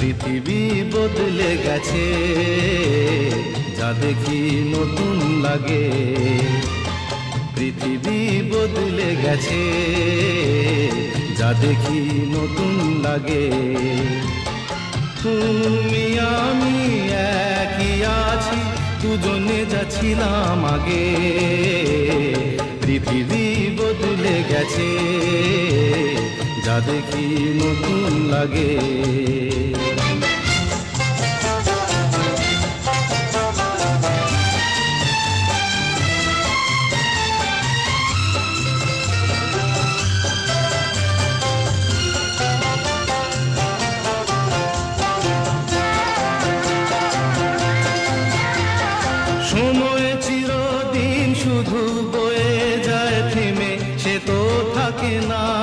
পৃথিবী বদলে গেছে, যা দেখি নতুন লাগে। পৃথিবী বদলে গেছে, যা দেখি নতুন লাগে। তুমি আমি একই আছি, দুজনে যাচ্ছিলাম আগে। পৃথিবী বদলে গেছে, যা দেখি নতুন লাগে। সময় চিরদিন শুধু বয়ে যায় থেমে, সে তো থাকে না।